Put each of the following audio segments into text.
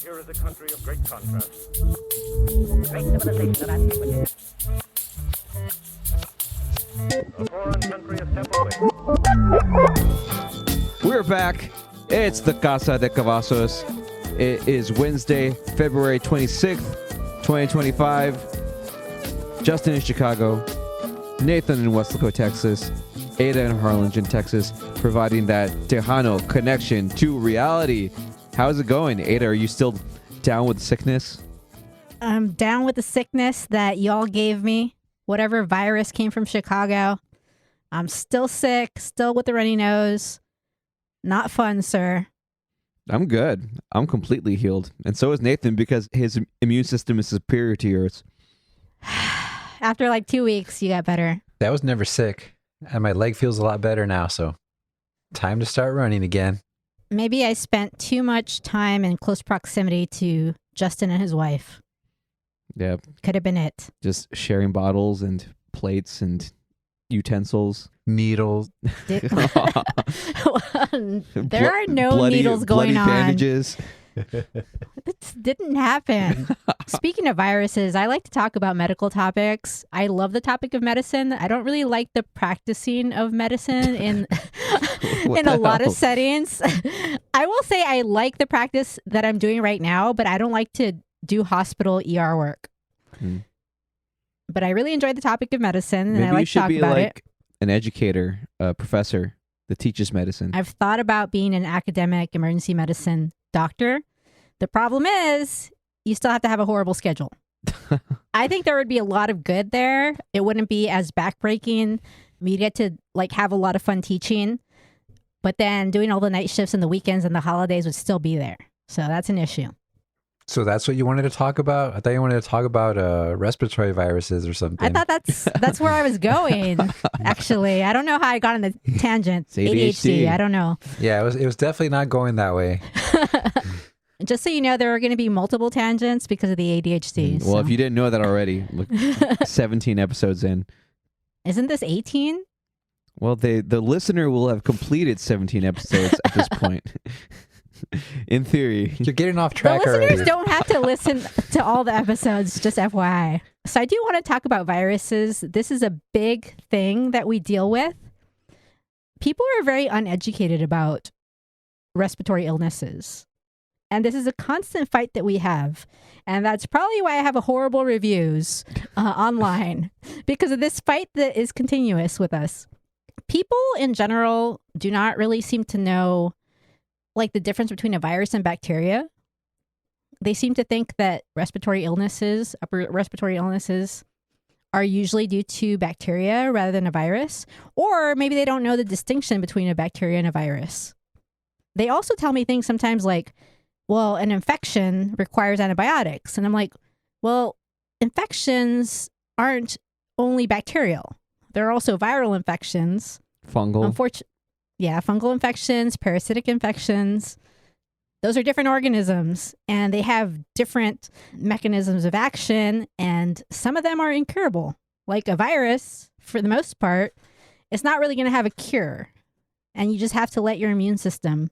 Here is a country of great contrast. Great civilization of antiquity. A foreign country a step away. We're back. It's the Casa de Cavazos. It is Wednesday, February 26th, 2025. Justin in Chicago, Nathan in Westlaco, Texas, Ada in Harlingen, Texas, providing that Tejano connection to reality. How's it going? Ada, are you still down with sickness? I'm down with the sickness that y'all gave me. Whatever virus came from Chicago. I'm still sick, still with the runny nose. Not fun, sir. I'm good. I'm completely healed. And so is Nathan because his immune system is superior to yours. After like 2 weeks, you got better. That was never sick. And my leg feels a lot better now, so time to start running again. Maybe I spent too much time in close proximity to Justin and his wife. Yeah. Could have been it. Just sharing bottles and plates and utensils. Needles. There are no needles going on. Bandages. It didn't happen. Speaking of viruses, I like to talk about medical topics. I love the topic of medicine. I don't really like the practicing of medicine in a lot of settings. I will say I like the practice that I'm doing right now, but I don't like to do hospital ER work. But I really enjoy the topic of medicine, and I like to talk about it. An educator, a professor that teaches medicine. I've thought about being an academic emergency medicine doctor. The problem is you still have to have a horrible schedule. I think there would be a lot of good there. It wouldn't be as backbreaking. You get to like have a lot of fun teaching, but then doing all the night shifts and the weekends and the holidays would still be there. So that's an issue. So that's what you wanted to talk about? I thought you wanted to talk about respiratory viruses or something. I thought that's where I was going, actually. I don't know how I got on the tangent. It's ADHD. I don't know. Yeah, it was definitely not going that way. Just so you know, there are going to be multiple tangents because of the ADHD. Well, if you didn't know that already, look, 17 episodes in. Isn't this 18? Well, the listener will have completed 17 episodes at this point. In theory. You're getting off track the listeners already. don't have to listen to all the episodes, just FYI. So I do want to talk about viruses. This is a big thing that we deal with. People are very uneducated about respiratory illnesses. And this is a constant fight that we have. And that's probably why I have a horrible reviews online, because of this fight that is continuous with us. People in general do not really seem to know like the difference between a virus and bacteria. They seem to think that respiratory illnesses, upper respiratory illnesses, are usually due to bacteria rather than a virus. Or maybe they don't know the distinction between a bacteria and a virus. They also tell me things sometimes like, well, an infection requires antibiotics. And I'm like, well, infections aren't only bacterial. There are also viral infections. Fungal. Yeah, fungal infections, parasitic infections. Those are different organisms, and they have different mechanisms of action, and some of them are incurable. Like a virus, for the most part, it's not really going to have a cure, and you just have to let your immune system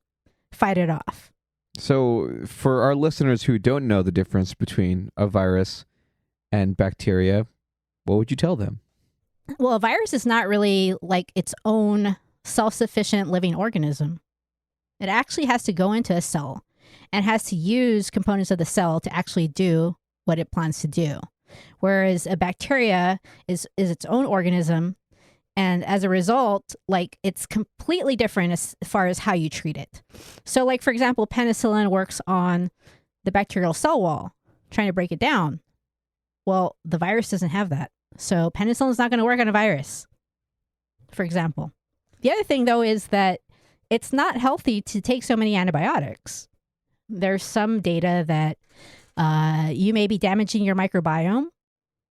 fight it off. So for our listeners who don't know the difference between a virus and bacteria, what would you tell them? Well, a virus is not really like its own self-sufficient living organism. It actually has to go into a cell and has to use components of the cell to actually do what it plans to do. Whereas a bacteria is its own organism, and as a result, like it's completely different as far as how you treat it. So like, for example, penicillin works on the bacterial cell wall, trying to break it down. Well, the virus doesn't have that. So penicillin is not going to work on a virus, for example. The other thing, though, is that it's not healthy to take so many antibiotics. There's some data that you may be damaging your microbiome.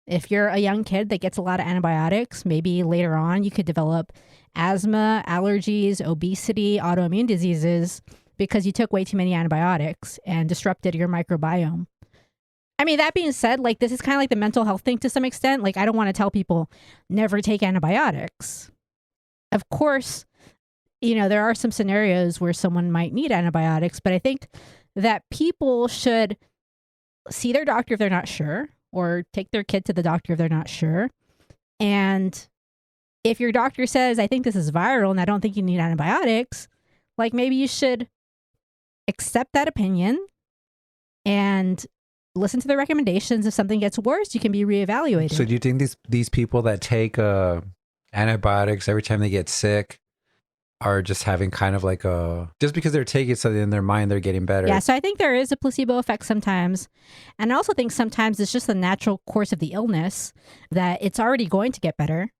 If you're a young kid that gets a lot of antibiotics, maybe later on you could develop asthma, allergies, obesity, autoimmune diseases because you took way too many antibiotics and disrupted your microbiome. I mean, that being said, like this is kind of like the mental health thing to some extent. Like I don't want to tell people never take antibiotics. Of course, you know, there are some scenarios where someone might need antibiotics, but I think that people should see their doctor if they're not sure, or take their kid to the doctor if they're not sure. And if your doctor says, I think this is viral and I don't think you need antibiotics, like maybe you should accept that opinion and listen to the recommendations. If something gets worse, you can be reevaluated. So do you think these people that take antibiotics every time they get sick are just having kind of like just because they're taking something in their mind, they're getting better? Yeah, so I think there is a placebo effect sometimes. And I also think sometimes it's just the natural course of the illness that it's already going to get better.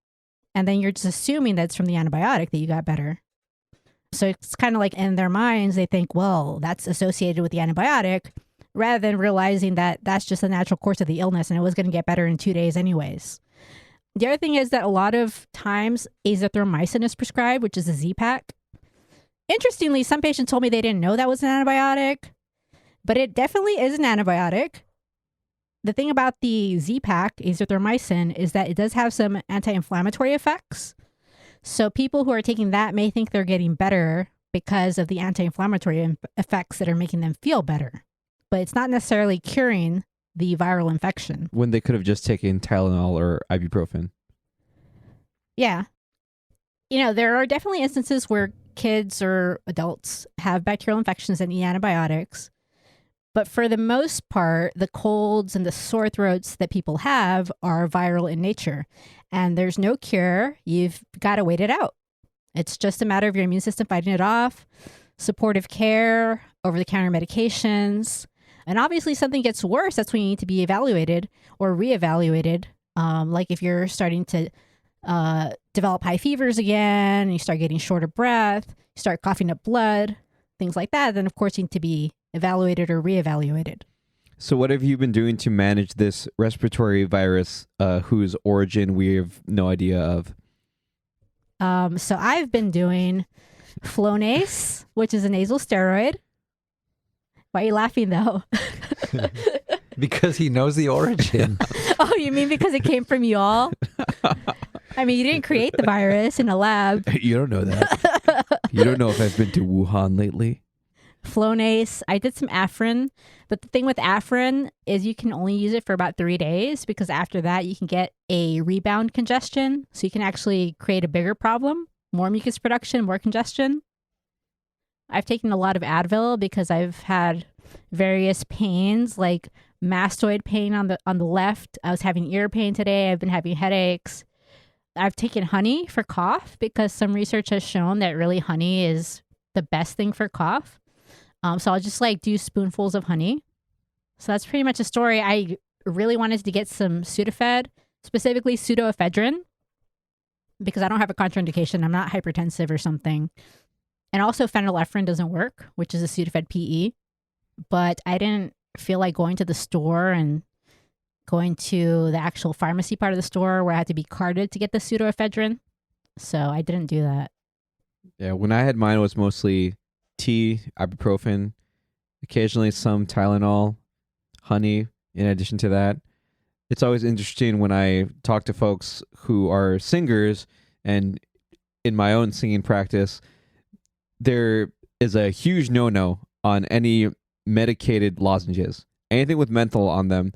And then you're just assuming that it's from the antibiotic that you got better. So it's kind of like in their minds, they think, well, that's associated with the antibiotic, rather than realizing that that's just the natural course of the illness and it was going to get better in 2 days anyways. The other thing is that a lot of times azithromycin is prescribed, which is a Z-Pak. Interestingly, some patients told me they didn't know that was an antibiotic, but it definitely is an antibiotic. The thing about the Z-Pak, azithromycin, is that it does have some anti-inflammatory effects. So people who are taking that may think they're getting better because of the anti-inflammatory effects that are making them feel better. But it's not necessarily curing the viral infection. When they could have just taken Tylenol or ibuprofen. Yeah. There are definitely instances where kids or adults have bacterial infections and need antibiotics. But for the most part, the colds and the sore throats that people have are viral in nature. And there's no cure. You've got to wait it out. It's just a matter of your immune system fighting it off, supportive care, over-the-counter medications. And obviously something gets worse, that's when you need to be evaluated or reevaluated. Like if you're starting to develop high fevers again, you start getting short of breath, you start coughing up blood, things like that, then of course you need to be evaluated or reevaluated. So what have you been doing to manage this respiratory virus whose origin we have no idea of? So I've been doing Flonase, which is a nasal steroid. Why are you laughing though? Because he knows the origin. Oh, you mean because it came from y'all? I mean, you didn't create the virus in a lab. You don't know that. You don't know if I've been to Wuhan lately. Flonase. I did some Afrin, but the thing with Afrin is you can only use it for about 3 days because after that you can get a rebound congestion. So you can actually create a bigger problem, more mucus production, more congestion. I've taken a lot of Advil because I've had various pains, like mastoid pain on the left. I was having ear pain today. I've been having headaches. I've taken honey for cough because some research has shown that really honey is the best thing for cough. So I'll just do spoonfuls of honey. So that's pretty much the story. I really wanted to get some Sudafed, specifically pseudoephedrine, because I don't have a contraindication. I'm not hypertensive or something. And also phenylephrine doesn't work, which is a Sudafed PE. But I didn't feel like going to the store and going to the actual pharmacy part of the store where I had to be carded to get the pseudoephedrine. So I didn't do that. Yeah, when I had mine, it was mostly tea, ibuprofen, occasionally some Tylenol, honey in addition to that. It's always interesting when I talk to folks who are singers, and in my own singing practice, there is a huge no-no on any medicated lozenges, anything with menthol on them,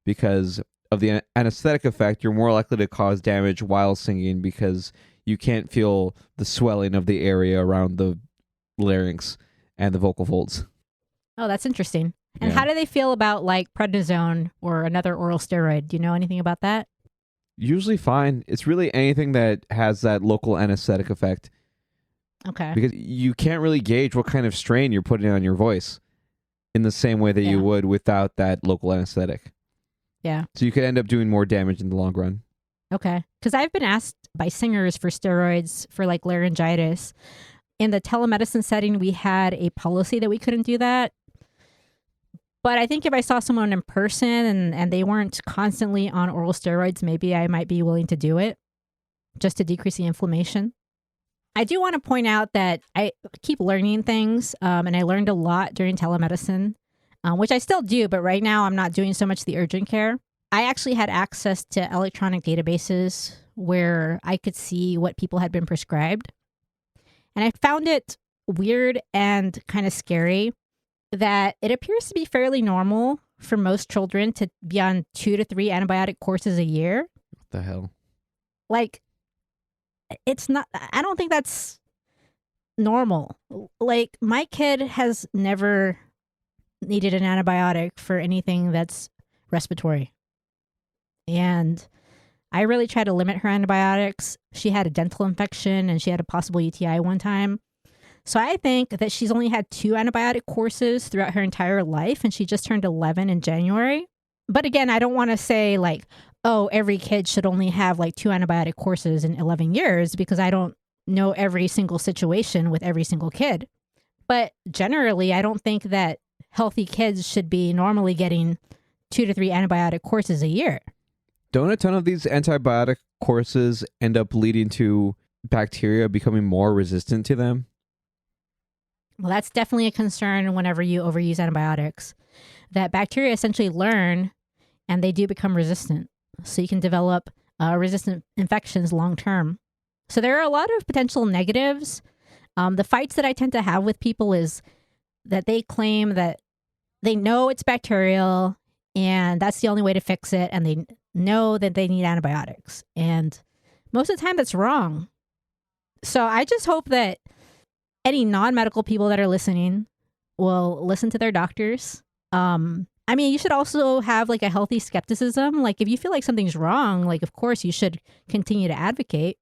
because of the anesthetic effect. You're more likely to cause damage while singing because you can't feel the swelling of the area around the larynx and the vocal folds. Oh, that's interesting. And Yeah. how do they feel about prednisone or another oral steroid? Do you know anything about that? Usually fine. It's really anything that has that local anesthetic effect, Okay. because you can't really gauge what kind of strain you're putting on your voice in the same way that you Yeah. would without that local anesthetic. Yeah. So you could end up doing more damage in the long run. Okay. Because I've been asked by singers for steroids for laryngitis. In the telemedicine setting, we had a policy that we couldn't do that. But I think if I saw someone in person and they weren't constantly on oral steroids, maybe I might be willing to do it just to decrease the inflammation. I do want to point out that I keep learning things, and I learned a lot during telemedicine, which I still do, but right now I'm not doing so much the urgent care. I actually had access to electronic databases where I could see what people had been prescribed. And I found it weird and kind of scary that it appears to be fairly normal for most children to be on 2 to 3 antibiotic courses a year. What the hell? Like, it's not, I don't think that's normal. Like, my kid has never needed an antibiotic for anything that's respiratory. And I really try to limit her antibiotics. She had a dental infection and she had a possible UTI one time. So I think that she's only had 2 antibiotic courses throughout her entire life, and she just turned 11 in January. But again, I don't want to say like, oh, every kid should only have like 2 antibiotic courses in 11 years, because I don't know every single situation with every single kid. But generally, I don't think that healthy kids should be normally getting 2 to 3 antibiotic courses a year. Don't a ton of these antibiotic courses end up leading to bacteria becoming more resistant to them? Well, that's definitely a concern whenever you overuse antibiotics, that bacteria essentially learn and they do become resistant. So you can develop resistant infections long term. So there are a lot of potential negatives. The fights that I tend to have with people is that they claim that they know it's bacterial and that's the only way to fix it. And they know that they need antibiotics. And most of the time that's wrong. So I just hope that any non-medical people that are listening will listen to their doctors. I mean, you should also have like a healthy skepticism. Like if you feel like something's wrong, like of course you should continue to advocate.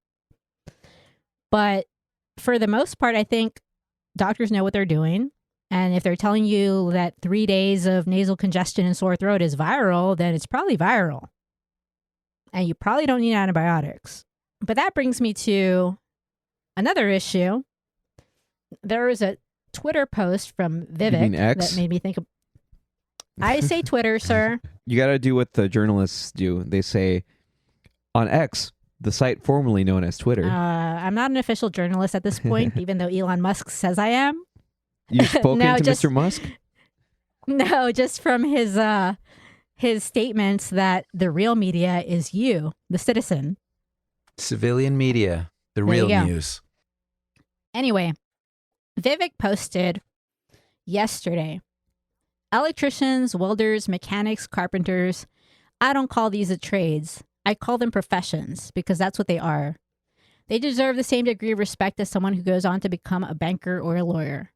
But for the most part, I think doctors know what they're doing. And if they're telling you that 3 days of nasal congestion and sore throat is viral, then it's probably viral. And you probably don't need antibiotics. But that brings me to another issue. There was a Twitter post from Vivek that made me think of... I say Twitter, sir. You got to do what the journalists do. They say, on X, the site formerly known as Twitter. I'm not an official journalist at this point, even though Elon Musk says I am. You've spoken No, to just- Mr. Musk? No, just from his statements that the real media is you, the citizen. Civilian media, the There real you go. news. Anyway, Vivek posted yesterday, electricians, welders, mechanics, carpenters, I don't call these the trades. I call them professions because that's what they are. They deserve the same degree of respect as someone who goes on to become a banker or a lawyer.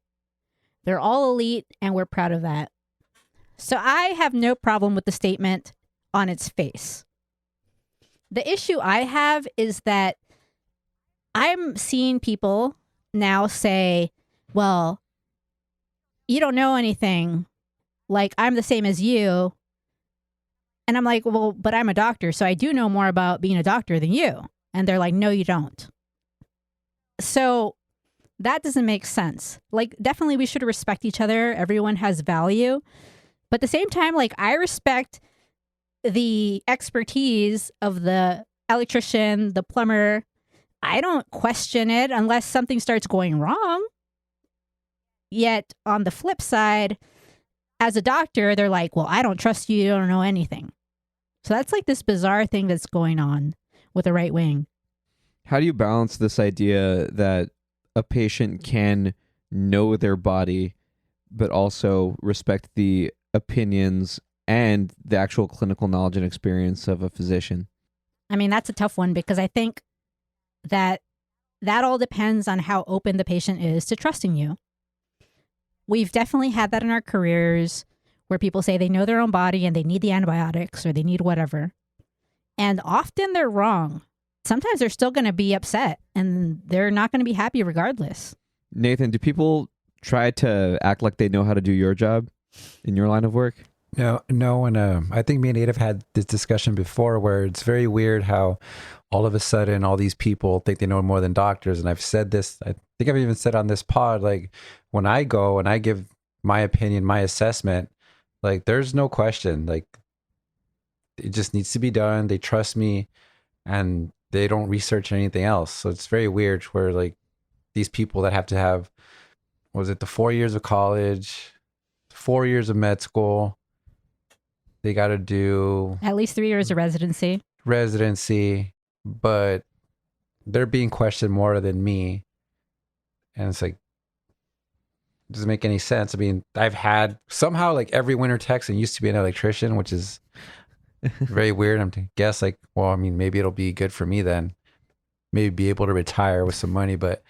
They're all elite and we're proud of that. So I have no problem with the statement on its face. The issue I have is that I'm seeing people now say, well, you don't know anything. Like, I'm the same as you. And I'm like, well, but I'm a doctor, so I do know more about being a doctor than you. And they're like, no, you don't. So that doesn't make sense. Like, definitely we should respect each other. Everyone has value. But at the same time, like, I respect the expertise of the electrician, the plumber. I don't question it unless something starts going wrong. Yet on the flip side, as a doctor, they're like, well, I don't trust you. You don't know anything. So that's like this bizarre thing that's going on with the right wing. How do you balance this idea that a patient can know their body, but also respect the opinions and the actual clinical knowledge and experience of a physician? I mean, that's a tough one because I think that all depends on how open the patient is to trusting you. We've definitely had that in our careers where people say they know their own body and they need the antibiotics or they need whatever. And often they're wrong. Sometimes they're still going to be upset and they're not going to be happy regardless. Nathan, do people try to act like they know how to do your job in your line of work? No, and I think me and Nate have had this discussion before where it's very weird how all of a sudden all these people think they know more than doctors. And I've said this, I think I've even said on this pod, like when I go and I give my opinion, my assessment, like there's no question, like it just needs to be done. They trust me and they don't research anything else. So it's very weird where like these people that have to have, was it the 4 years of college, 4 years of med school, they got to do At least 3 years of residency, but they're being questioned more than me. And it's like, doesn't make any sense. I mean, I've had somehow like every winter Texan used to be an electrician, which is very weird. I'm to guess like, well, I mean, maybe it'll be good for me then. Maybe be able to retire with some money, but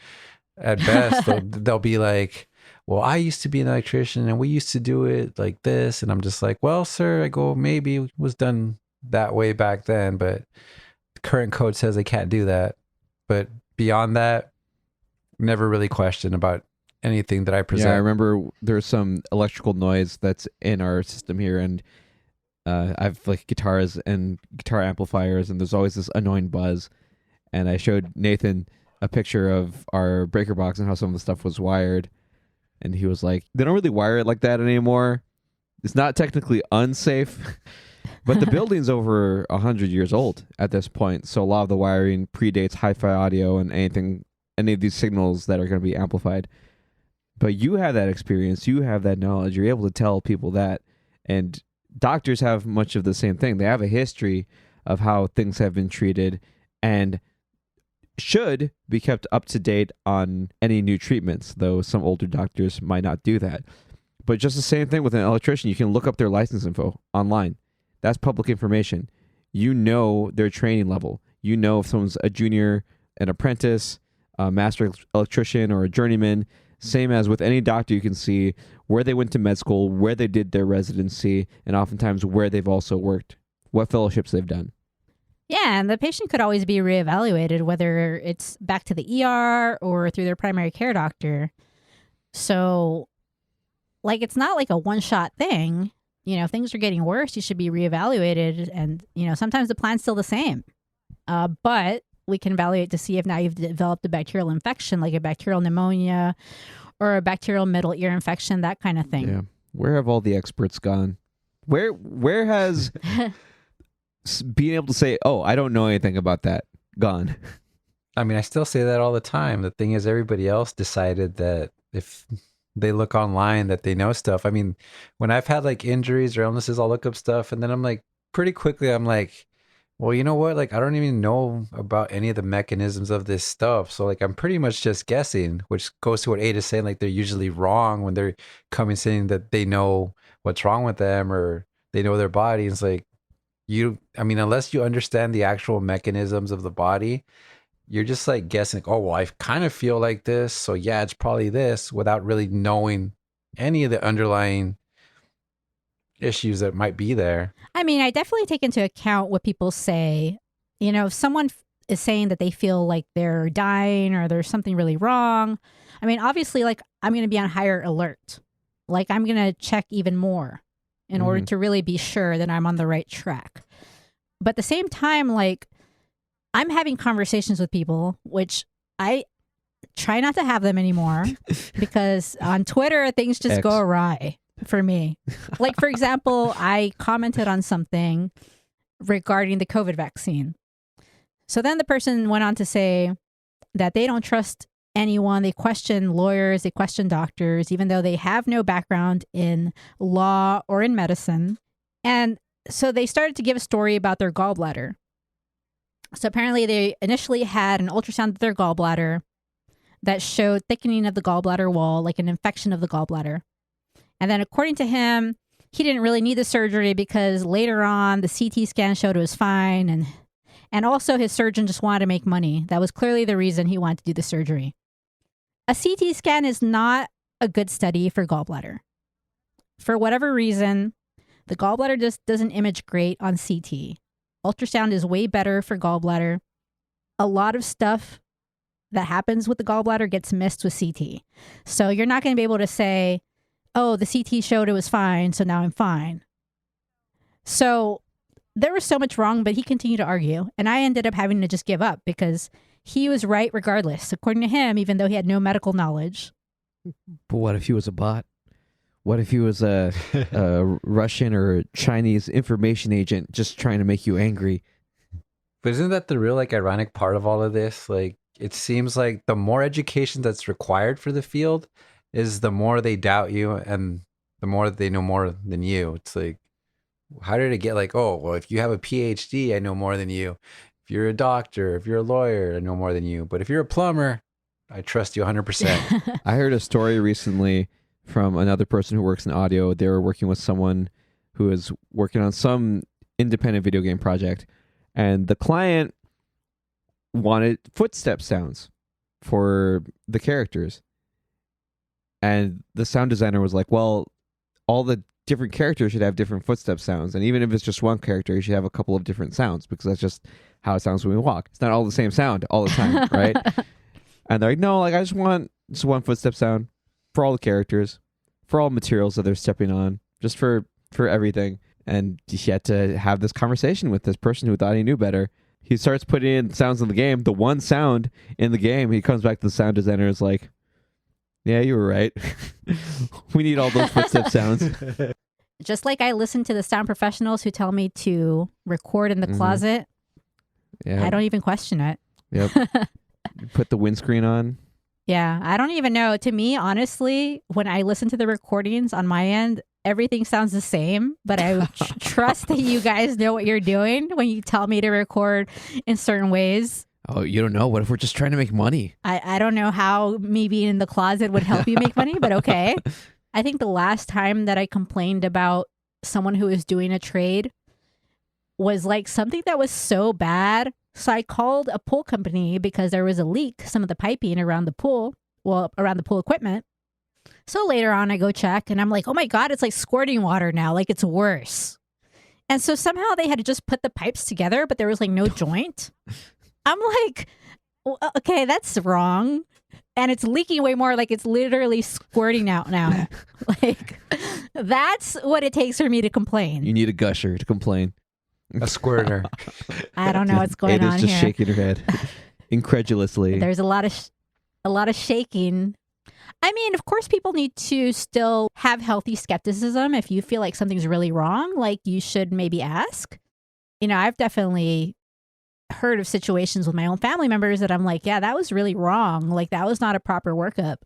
at best they'll be like, well, I used to be an electrician and we used to do it like this. And I'm just like, well, sir, I go, maybe it was done that way back then, but the current code says they can't do that. But beyond that, never really questioned about anything that I present. Yeah, I remember there's some electrical noise that's in our system here, and I've like guitars and guitar amplifiers, and there's always this annoying buzz. And I showed Nathan a picture of our breaker box and how some of the stuff was wired. And he was like, they don't really wire it like that anymore. It's not technically unsafe, but the building's over 100 years old at this point. So a lot of the wiring predates hi-fi audio and any of these signals that are going to be amplified. But you have that experience. You have that knowledge. You're able to tell people that. And doctors have much of the same thing. They have a history of how things have been treated and should be kept up to date on any new treatments, though some older doctors might not do that. But just the same thing with an electrician. You can look up their license info online. That's public information. You know their training level. You know if someone's a junior, an apprentice, a master electrician, or a journeyman. Same as with any doctor, you can see where they went to med school, where they did their residency, and oftentimes where they've also worked, what fellowships they've done. Yeah, and the patient could always be reevaluated, whether it's back to the ER or through their primary care doctor. So, like, it's not like a one-shot thing. You know, if things are getting worse, you should be reevaluated. And, you know, sometimes the plan's still the same. But we can evaluate to see if now you've developed a bacterial infection, like a bacterial pneumonia or a bacterial middle ear infection, that kind of thing. Yeah. Where have all the experts gone? Where has being able to say, oh, I don't know anything about that, gone? I mean, I still say that all the time. The thing is, everybody else decided that if they look online that they know stuff. I mean, when I've had like injuries or illnesses, I'll look up stuff and then I'm like, pretty quickly, I'm like, well, you know what? Like, I don't even know about any of the mechanisms of this stuff. So like, I'm pretty much just guessing, which goes to what Ada's saying, like they're usually wrong when they're coming saying that they know what's wrong with them or they know their body. It's like, I mean, unless you understand the actual mechanisms of the body, you're just like guessing, oh, well, I kind of feel like this. So yeah, it's probably this, without really knowing any of the underlying issues that might be there. I mean, I definitely take into account what people say. You know, if someone is saying that they feel like they're dying or there's something really wrong, I mean, obviously, like, I'm going to be on higher alert. Like, I'm going to check even more in order to really be sure that I'm on the right track. But at the same time, like, I'm having conversations with people, which I try not to have them anymore because on Twitter, things just go awry for me. Like, for example, I commented on something regarding the COVID vaccine. So then the person went on to say that they don't trust anyone. They question lawyers, they question doctors, even though they have no background in law or in medicine. And so they started to give a story about their gallbladder. So apparently they initially had an ultrasound of their gallbladder that showed thickening of the gallbladder wall, like an infection of the gallbladder. And then according to him, he didn't really need the surgery because later on the CT scan showed it was fine. And also his surgeon just wanted to make money. That was clearly the reason he wanted to do the surgery. A CT scan is not a good study for gallbladder. For whatever reason, the gallbladder just doesn't image great on CT. Ultrasound is way better for gallbladder. A lot of stuff that happens with the gallbladder gets missed with CT. So you're not going to be able to say, oh, the CT showed it was fine, so now I'm fine. So there was so much wrong, but he continued to argue. And I ended up having to just give up because he was right regardless, according to him, even though he had no medical knowledge. But what if he was a bot? What if he was a Russian or Chinese information agent just trying to make you angry? But isn't that the real, like, ironic part of all of this? Like, it seems like the more education that's required for the field is the more they doubt you and the more they know more than you. It's like, how did it get like, oh, well, if you have a PhD, I know more than you. If you're a doctor, if you're a lawyer, I know more than you. But if you're a plumber, I trust you 100%. I heard a story recently from another person who works in audio. They were working with someone who is working on some independent video game project, and the client wanted footstep sounds for the characters. And the sound designer was like, well, all the different characters should have different footstep sounds. And even if it's just one character, you should have a couple of different sounds, because that's just how it sounds when we walk. It's not all the same sound all the time, right? And they're like, no, like I just want just one footstep sound for all the characters, for all materials that they're stepping on, just for everything. And he had to have this conversation with this person who thought he knew better. He starts putting in sounds in the game. The one sound in the game, he comes back to the sound designer and is like, yeah, you were right. We need all those footstep sounds. Just like I listen to the sound professionals who tell me to record in the closet, Yeah. I don't even question it. Yep. Put the windscreen on. Yeah, I don't even know. To me, honestly, when I listen to the recordings on my end, everything sounds the same, but I trust that you guys know what you're doing when you tell me to record in certain ways. Oh, you don't know. What if we're just trying to make money? I don't know how me being in the closet would help you make money, but okay. I think the last time that I complained about someone who was doing a trade was like something that was so bad. So I called a pool company because there was a leak, some of the piping around the pool, around the pool equipment. So later on I go check and I'm like, oh my God, it's like squirting water now. Like it's worse. And so somehow they had to just put the pipes together, but there was like no joint. I'm like, okay, that's wrong. And it's leaking way more, like it's literally squirting out now. Like, that's what it takes for me to complain. You need a gusher to complain. A squirter. I don't know what's going on Ada's just here. shaking her head incredulously. There's a lot of shaking. I mean, of course, people need to still have healthy skepticism. If you feel like something's really wrong, like you should maybe ask. You know, I've definitely heard of situations with my own family members that I'm like, yeah, that was really wrong. Like that was not a proper workup.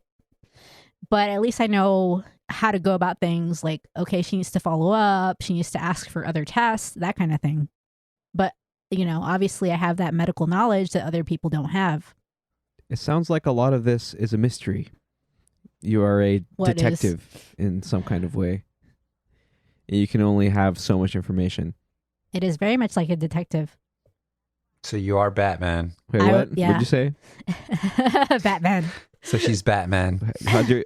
But at least I know how to go about things. Like, okay, she needs to follow up. She needs to ask for other tests, that kind of thing. But, you know, obviously I have that medical knowledge that other people don't have. It sounds like a lot of this is a mystery. You are a What detective in some kind of way. You can only have so much information. It is very much like a detective. So you are Batman. Wait, what? Yeah. What'd you say? Batman. So she's Batman.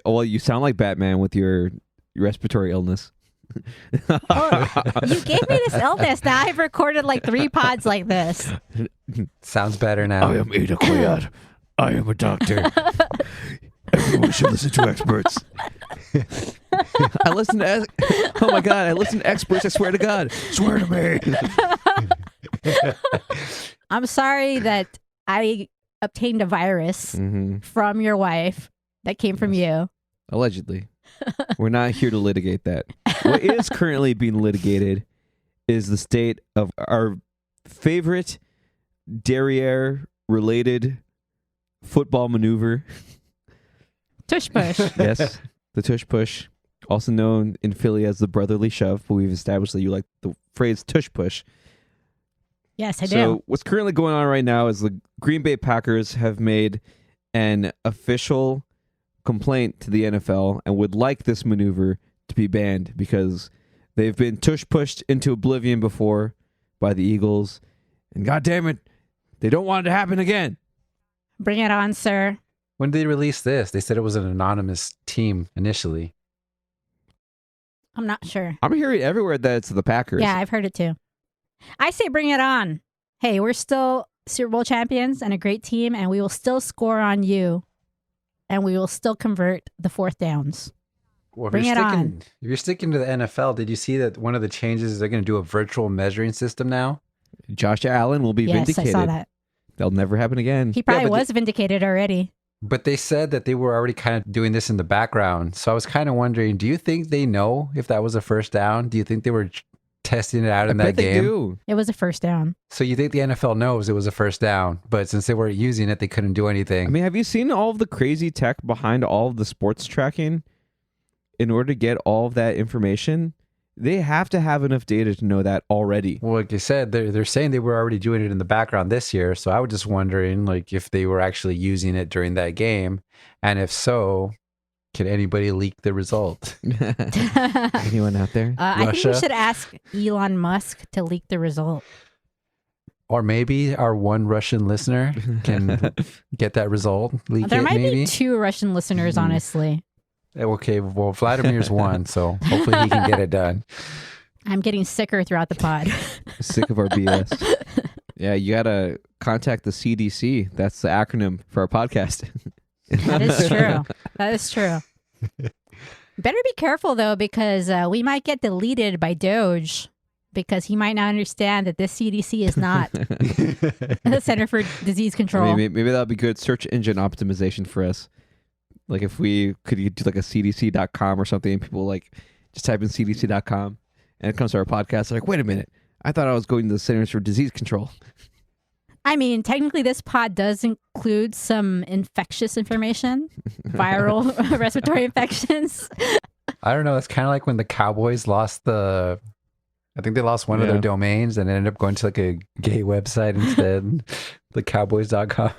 Well, you sound like Batman with your respiratory illness. You gave me this illness. Now I've recorded like 3 pods like this. Sounds better now. I am Ada Koyat. I am a doctor. Everyone should listen to experts. I listen to... Oh my God, I listen to experts. I swear to God. Swear to me. I'm sorry that I obtained a virus from your wife that came from you. Allegedly. We're not here to litigate that. What is currently being litigated is the state of our favorite derriere-related football maneuver. Tush push. Yes, the tush push, also known in Philly as the brotherly shove, but we've established that you like the phrase tush push. Yes, I do. So what's currently going on right now is the Green Bay Packers have made an official complaint to the NFL and would like this maneuver to be banned because they've been tush pushed into oblivion before by the Eagles. And God damn it, they don't want it to happen again. Bring it on, sir. When did they release this? They said it was an anonymous team initially. I'm not sure. I'm hearing everywhere that it's the Packers. Yeah, I've heard it too. I say bring it on. Hey, we're still Super Bowl champions and a great team, and we will still score on you, and we will still convert the 4th downs. Well, Bring it on. If you're sticking to the NFL, did you see that one of the changes is they're going to do a virtual measuring system now? Josh Allen will be Yes, vindicated. I saw that. They'll never happen again. He probably but was vindicated already. But they said that they were already kind of doing this in the background. So I was kind of wondering, do you think they know if that was a first down? Do you think they were testing it out in I that bet game? they do. It was a first down. So you think the NFL knows it was a first down, but since they weren't using it, they couldn't do anything. I mean, have you seen all of the crazy tech behind all of the sports tracking? In order to get all of that information, they have to have enough data to know that already. Well, like you said, they're saying they were already doing it in the background this year. So I was just wondering, like, if they were actually using it during that game, and if so, Can anybody leak the result? Anyone out there? I think we Russia? should ask Elon Musk to leak the result. Or maybe our one Russian listener can get that result, leak There it might maybe. be 2 Russian listeners, honestly. Okay, well, Vladimir's one, so hopefully he can get it done. I'm getting sicker throughout the pod. Sick of our BS. Yeah, you gotta contact the CDC. That's the acronym for our podcast. That is true. That is true. Better be careful, though, because we might get deleted by Doge because he might not understand that this CDC is not the Center for Disease Control. I mean, maybe that'd be good search engine optimization for us. Like if we could do like a cdc.com or something, and people like just type in cdc.com and it comes to our podcast. They're like, wait a minute, I thought I was going to the Centers for Disease Control. I mean, technically, this pod does include some infectious information, viral respiratory infections. I don't know. It's kind of like when the Cowboys lost I think they lost one of their domains and ended up going to like a gay website instead, the cowboys.com.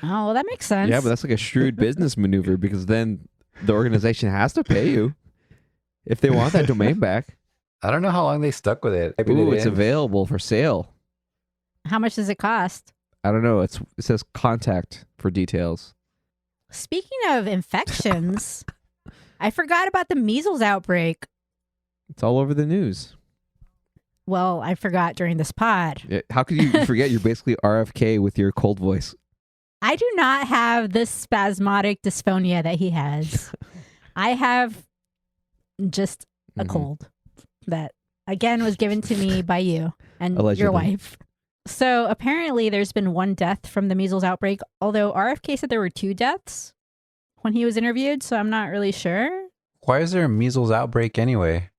Oh, well, that makes sense. Yeah, but that's like a shrewd business maneuver because then the organization has to pay you if they want that domain back. I don't know how long they stuck with it. Maybe they Ooh, it's didn't. available for sale. How much does it cost? I don't know. It says contact for details. Speaking of infections, I forgot about the measles outbreak. It's all over the news. Well, I forgot during this pod. Yeah, how could you forget? You're basically RFK with your cold voice. I do not have this spasmodic dysphonia that he has. I have just a cold that, again, was given to me by you and Allegedly. your wife. So apparently there's been 1 death from the measles outbreak, although RFK said there were 2 deaths when he was interviewed, so I'm not really sure. Why is there a measles outbreak anyway?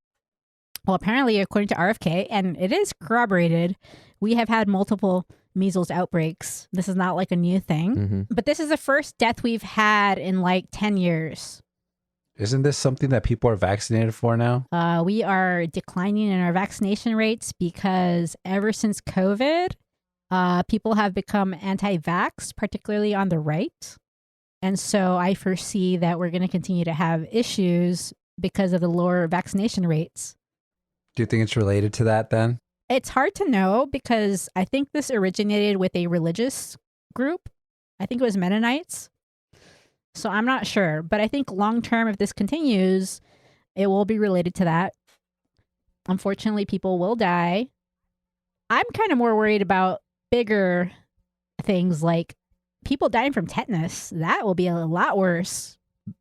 Well, apparently, according to RFK, and it is corroborated, we have had multiple measles outbreaks. This is not like a new thing, but this is the first death we've had in like 10 years. Isn't this something that people are vaccinated for now? We are declining in our vaccination rates because ever since COVID, people have become anti-vax, particularly on the right. And so I foresee that we're going to continue to have issues because of the lower vaccination rates. Do you think it's related to that then? It's hard to know because I think this originated with a religious group. I think it was Mennonites. So I'm not sure. But I think long term, if this continues, it will be related to that. Unfortunately, people will die. I'm kind of more worried about bigger things like people dying from tetanus. That will be a lot worse.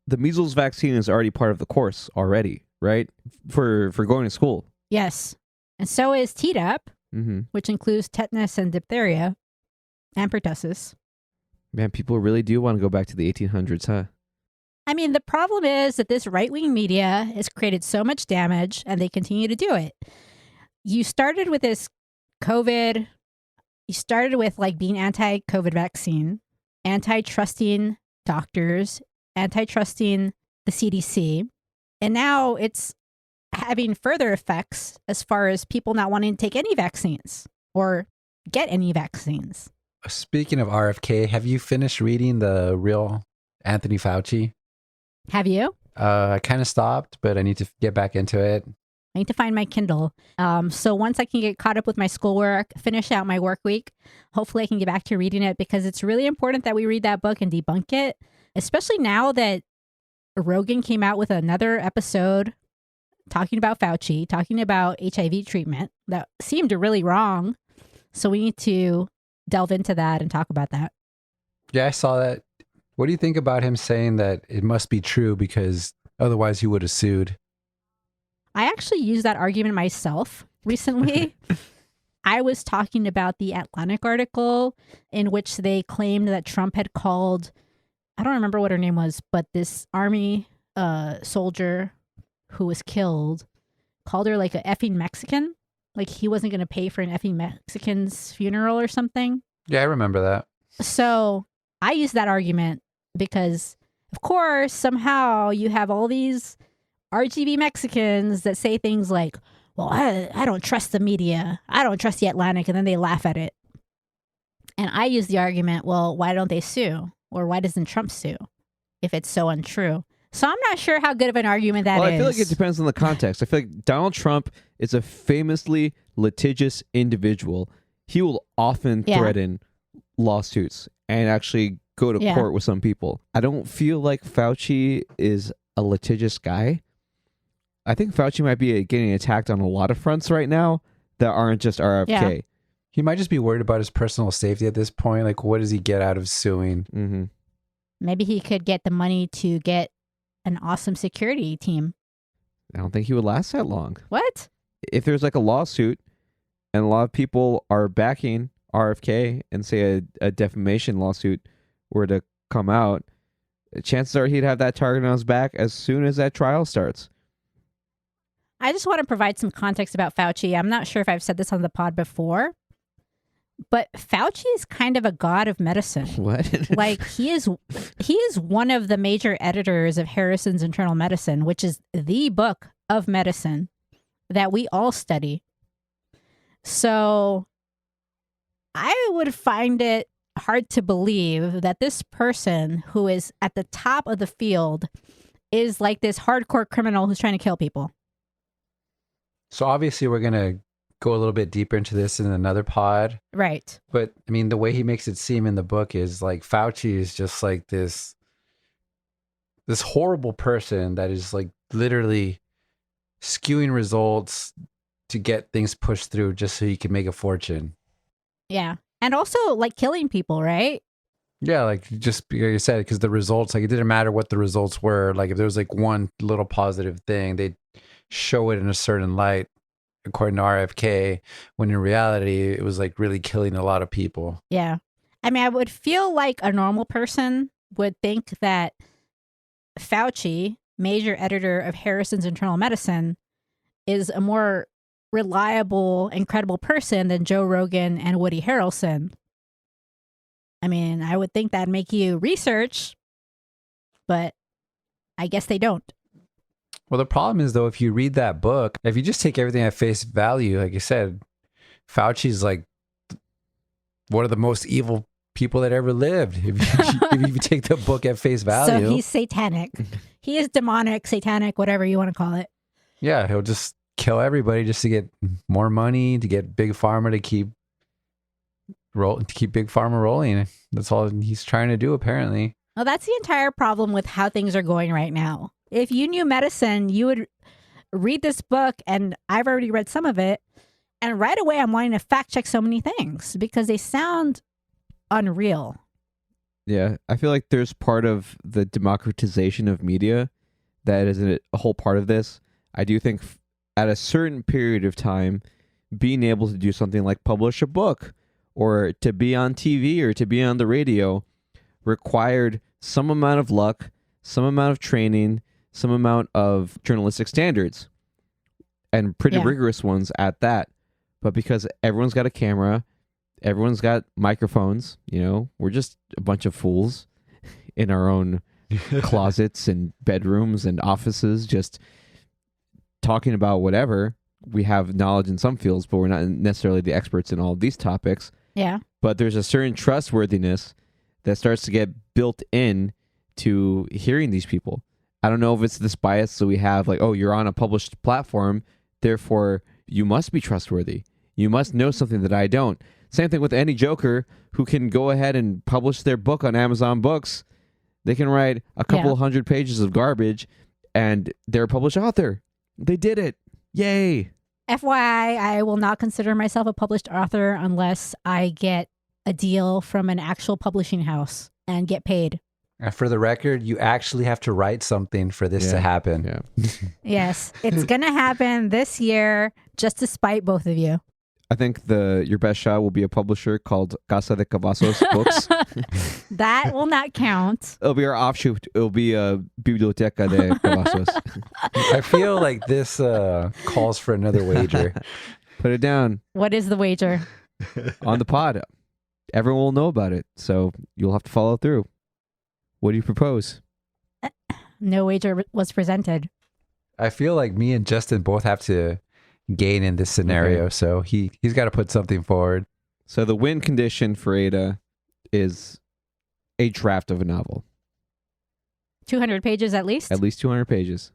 The measles vaccine is already part of the course already, right? For going to school. Yes. And so is Tdap, which includes tetanus and diphtheria and pertussis. Man, people really do want to go back to the 1800s, huh? I mean, the problem is that this right-wing media has created so much damage and they continue to do it. You started with this COVID. You started with like being anti-COVID vaccine, anti-trusting doctors, anti-trusting the CDC. And now it's having further effects as far as people not wanting to take any vaccines or get any vaccines. Speaking of RFK, have you finished reading the real Anthony Fauci? Have you? I kind of stopped, but I need to get back into it. I need to find my Kindle. So once I can get caught up with my schoolwork, finish out my work week, hopefully I can get back to reading it because it's really important that we read that book and debunk it, especially now that Rogan came out with another episode talking about Fauci, talking about HIV treatment that seemed really wrong. So we need to delve into that and talk about that. Yeah, I saw that. What do you think about him saying that it must be true because otherwise he would have sued? I actually used that argument myself recently. I was talking about the Atlantic article in which they claimed that Trump had called, I don't remember what her name was, but this army soldier who was killed called her like a effing Mexican. Like he wasn't going to pay for an effing Mexican's funeral or something. Yeah, I remember that. So I used that argument because, of course, somehow you have all these RGB Mexicans that say things like, well, I don't trust the media. I don't trust the Atlantic. And then they laugh at it. And I use the argument, well, why don't they sue? Or why doesn't Trump sue if it's so untrue? So I'm not sure how good of an argument that is. Well, I feel like it depends on the context. I feel like Donald Trump is a famously litigious individual. He will often threaten lawsuits and actually go to court with some people. I don't feel like Fauci is a litigious guy. I think Fauci might be getting attacked on a lot of fronts right now that aren't just RFK. Yeah. He might just be worried about his personal safety at this point. Like, what does he get out of suing? Mm-hmm. Maybe he could get the money to get an awesome security team. I don't think he would last that long. What? If there's like a lawsuit and a lot of people are backing RFK and say a defamation lawsuit were to come out, chances are he'd have that target on his back as soon as that trial starts. I just want to provide some context about Fauci. I'm not sure if I've said this on the pod before, but Fauci is kind of a god of medicine. What? Like he is one of the major editors of Harrison's Internal Medicine, which is the book of medicine that we all study. So I would find it hard to believe that this person who is at the top of the field is like this hardcore criminal who's trying to kill people. So obviously we're going to go a little bit deeper into this in another pod. Right. But I mean, the way he makes it seem in the book is like Fauci is just like this horrible person that is like literally skewing results to get things pushed through just so he can make a fortune. Yeah. And also like killing people, right? Yeah, like just like you said, because the results, like it didn't matter what the results were. Like if there was like one little positive thing, they'd show it in a certain light, according to RFK, when in reality, it was like really killing a lot of people. Yeah. I mean, I would feel like a normal person would think that Fauci, major editor of Harrison's Internal Medicine, is a more reliable and credible person than Joe Rogan and Woody Harrelson. I mean, I would think that'd make you research, but I guess they don't. Well, the problem is, though, if you read that book, if you just take everything at face value, like you said, Fauci's like one of the most evil people that ever lived. If you take the book at face value. So he's satanic. He is demonic, satanic, whatever you want to call it. Yeah, he'll just kill everybody just to get more money, to get Big Pharma to keep Big Pharma rolling. That's all he's trying to do, apparently. Well, that's the entire problem with how things are going right now. If you knew medicine, you would read this book, and I've already read some of it, and right away I'm wanting to fact check so many things because they sound unreal. Yeah, I feel like there's part of the democratization of media that is a whole part of this. I do think at a certain period of time, being able to do something like publish a book or to be on TV or to be on the radio required some amount of luck, some amount of training, some amount of journalistic standards, and pretty rigorous ones at that. But because everyone's got a camera, everyone's got microphones, we're just a bunch of fools in our own closets and bedrooms and offices, just talking about whatever. We have knowledge in some fields, but we're not necessarily the experts in all of these topics. Yeah. But there's a certain trustworthiness that starts to get built in to hearing these people. I don't know if it's this bias that we have, like, oh, you're on a published platform, therefore you must be trustworthy. You must know something that I don't. Same thing with any joker who can go ahead and publish their book on Amazon Books. They can write a couple 100 pages of garbage and they're a published author. They did it. Yay. FYI, I will not consider myself a published author unless I get a deal from an actual publishing house and get paid. And for the record, you actually have to write something for this to happen. Yeah. Yes, it's going to happen this year, just to spite both of you. I think your best shot will be a publisher called Casa de Cavazos Books. That will not count. It'll be our offshoot. It'll be a Biblioteca de Cavazos. I feel like this calls for another wager. Put it down. What is the wager? On the pod. Everyone will know about it, so you'll have to follow through. What do you propose? No wager was presented. I feel like me and Justin both have to gain in this scenario, so he's got to put something forward. So the win condition for Ada is a draft of a novel. 200 pages at least? At least 200 pages.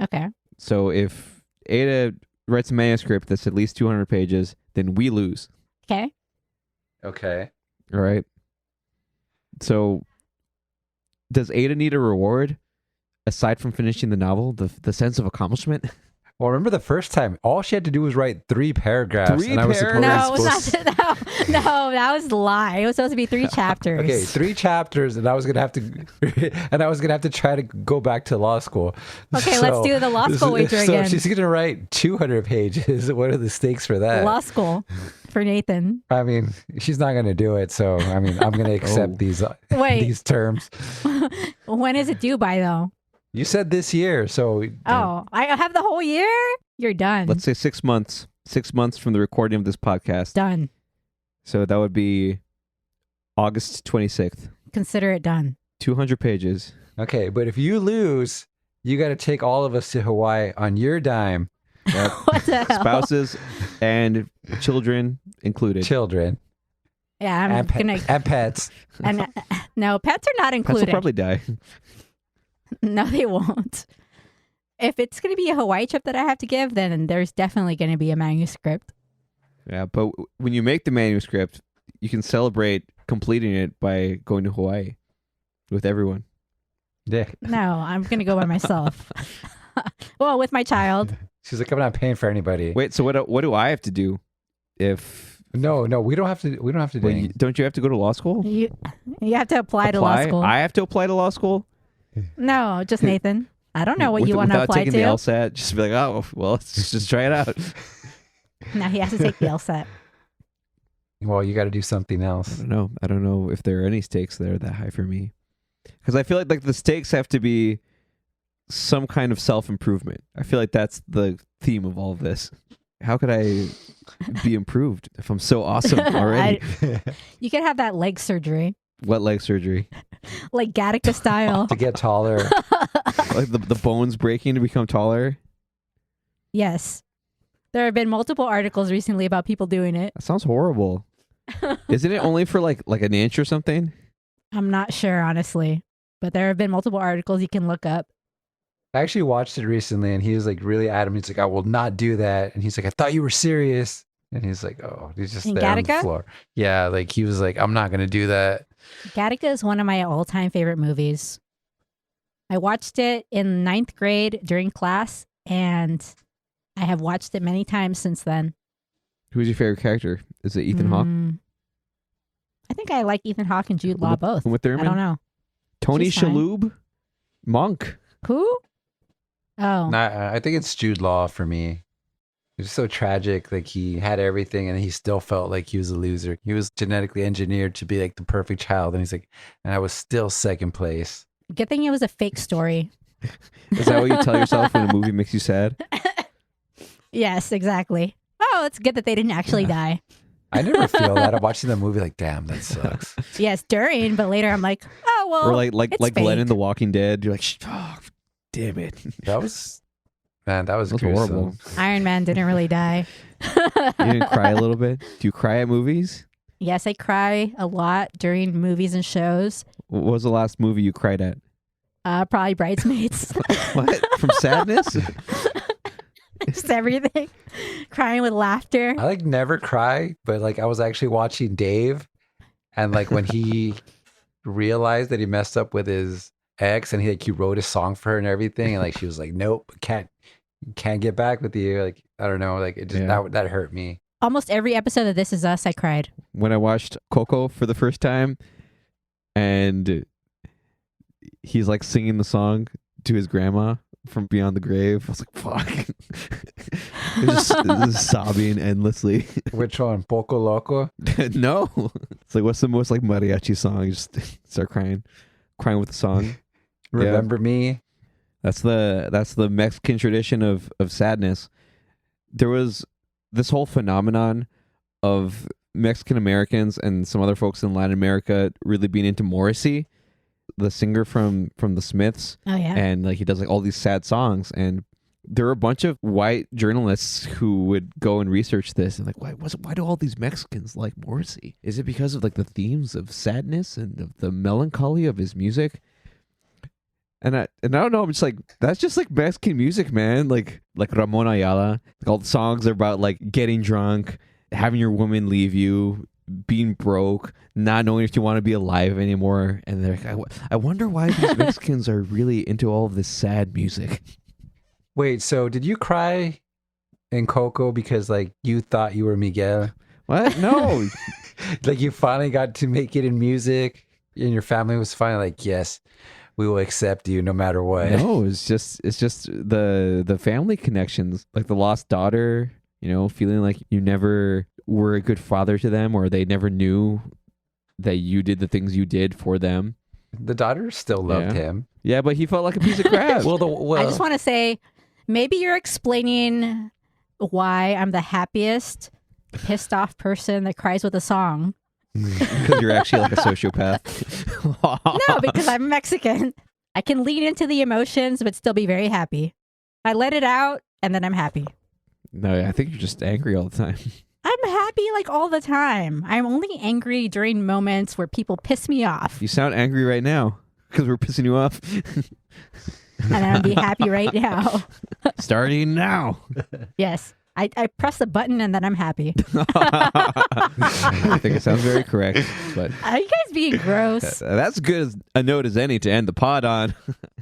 Okay. So if Ada writes a manuscript that's at least 200 pages, then we lose. Okay. Okay. All right. So does Ada need a reward aside from finishing the novel? The sense of accomplishment? Well, remember the first time, all she had to do was write 3 paragraphs. Three and I was supposed No, it was supposed not. No, that was a lie. It was supposed to be 3 chapters. Okay, 3 chapters, and I was gonna have to try to go back to law school. Okay, let's do the law school wager so again. she's gonna write 200 pages. What are the stakes for that? Law school for Nathan. I mean, she's not gonna do it. So I mean, I'm gonna accept these Wait. terms. When is it due by, though? You said this year, so Oh, I have the whole year? You're done. Let's say 6 months. 6 months from the recording of this podcast. Done. So that would be August 26th. Consider it done. 200 pages. okay. But if you lose, you got to take all of us to Hawaii on your dime. Yep. What the hell? Spouses and children included. Children Yeah, I'm and, gonna. and pets. And no, pets are not Pets will included. probably die. No, they won't. If it's going to be a Hawaii trip that I have to give, then there's definitely going to be a manuscript. Yeah, but when you make the manuscript, you can celebrate completing it by going to Hawaii with everyone. Yeah. No, I'm going to go by myself. Well, with my child. She's like, I'm not paying for anybody. Wait, so what do I have to do if... No, we don't have to. We don't have to do. Wait, anything. don't you have to go to law school? You have to apply to law school. I have to apply to law school? No, just Nathan. I don't know what you want to without apply taking to. the LSAT, just be like, oh, well, let's just try it out. No, he has to take the LSAT. Well, you got to do something else. I don't know if there are any stakes that are that high for me. Because I feel like the stakes have to be some kind of self-improvement. I feel like that's the theme of all of this. How could I be improved if I'm so awesome already? You can have that leg surgery, What leg surgery? like Gattaca style. To get taller. Like the bones breaking to become taller? Yes. There have been multiple articles recently about people doing it. That sounds horrible. Isn't it only for like an inch or something? I'm not sure, honestly, but there have been multiple articles you can look up. I actually watched it recently, and he was like really adamant. He's like, I will not do that. And he's like, I thought you were serious. And he's like, oh, he's just In there on the Gattaca? floor. Yeah, like he was like, I'm not gonna do that. Gattaca is one of my all-time favorite movies. I watched it in 9th grade during class, and I have watched it many times since then. Who's your favorite character? Is it Ethan Hawke? I think I like Ethan Hawke and Jude Law both. Uma I Thurman? don't know. Tony She's fine. Shalhoub? Monk? Who? Oh, Nah, I think it's Jude Law for me. It was so tragic. Like he had everything, and he still felt like he was a loser. He was genetically engineered to be like the perfect child, and he's like, and I was still second place. good thing it was a fake story. Is that what you tell yourself when a movie makes you sad? Yes, exactly. Oh, it's good that they didn't actually die. I never feel that. I'm watching the movie like, damn, that sucks. Yes, during, but later I'm like, oh, well, Or like it's Glenn in fake. The Walking Dead. You're like, oh, damn it. That was, man, that was That's gruesome. horrible. Iron Man didn't really die. You didn't cry a little bit? Do you cry at movies? Yes, I cry a lot during movies and shows. What was the last movie you cried at? Probably Bridesmaids. What? From sadness? Just everything. Crying with laughter. I like never cry, but like I was actually watching Dave, and like when he realized that he messed up with his ex, and he wrote a song for her and everything, and like she was like, nope, can't get back with you. Like I don't know, like it just that hurt me. Almost every episode of This Is Us, I cried. When I watched Coco for the first time, and he's like singing the song to his grandma from beyond the grave, I was like, fuck. just sobbing endlessly. Which one? Poco Loco? No. It's like, what's the most like mariachi song? You just start crying with the song. Remember Me? That's the Mexican tradition of sadness. There was this whole phenomenon of Mexican Americans and some other folks in Latin America really being into Morrissey, the singer from the Smiths. Oh, yeah. And like he does like all these sad songs, and there were a bunch of white journalists who would go and research this and like, why do all these Mexicans like Morrissey? Is it because of like the themes of sadness and of the melancholy of his music? And I don't know. I'm just like, that's just like Mexican music, man. Like Ramon Ayala. Like all the songs are about like getting drunk, having your woman leave you, being broke, not knowing if you want to be alive anymore. And they're like, I wonder why these Mexicans are really into all of this sad music. Wait, so did you cry in Coco because like you thought you were Miguel? What? No. Like you finally got to make it in music, and your family was finally like, yes, we will accept you no matter what. No, it's just the family connections, like the lost daughter, you know, feeling like you never were a good father to them, or they never knew that you did the things you did for them. The daughter still loved him. Yeah, but he felt like a piece of crap. I just want to say, maybe you're explaining why I'm the happiest, pissed off person that cries with a song. Because you're actually like a sociopath. No, because I'm Mexican. I can lean into the emotions, but still be very happy. I let it out, and then I'm happy. No, I think you're just angry all the time. I'm happy like all the time. I'm only angry during moments where people piss me off. You sound angry right now because we're pissing you off. And I'm be happy right now. Starting now. Yes. I press the button and then I'm happy. I think it sounds very correct. But Are you guys being gross? that's good as a note as any to end the pod on.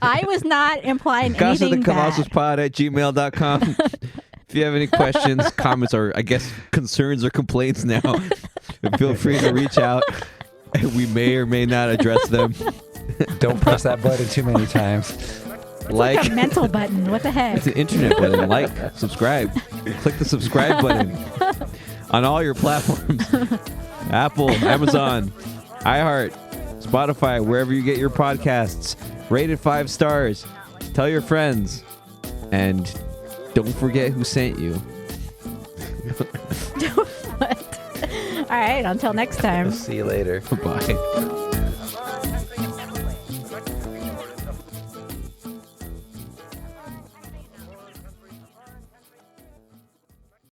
I was not implying anything bad. CasaDeCalososPod@gmail.com. If you have any questions, comments, or I guess concerns or complaints now, feel free to reach out. We may or may not address them. Don't press that button too many times. It's like a mental button. What the heck? It's an internet button. Like, subscribe. Click the subscribe button on all your platforms. Apple, Amazon, iHeart, Spotify, wherever you get your podcasts. Rate it 5 stars. Tell your friends. And don't forget who sent you. What? All right, until next time. See you later. Bye.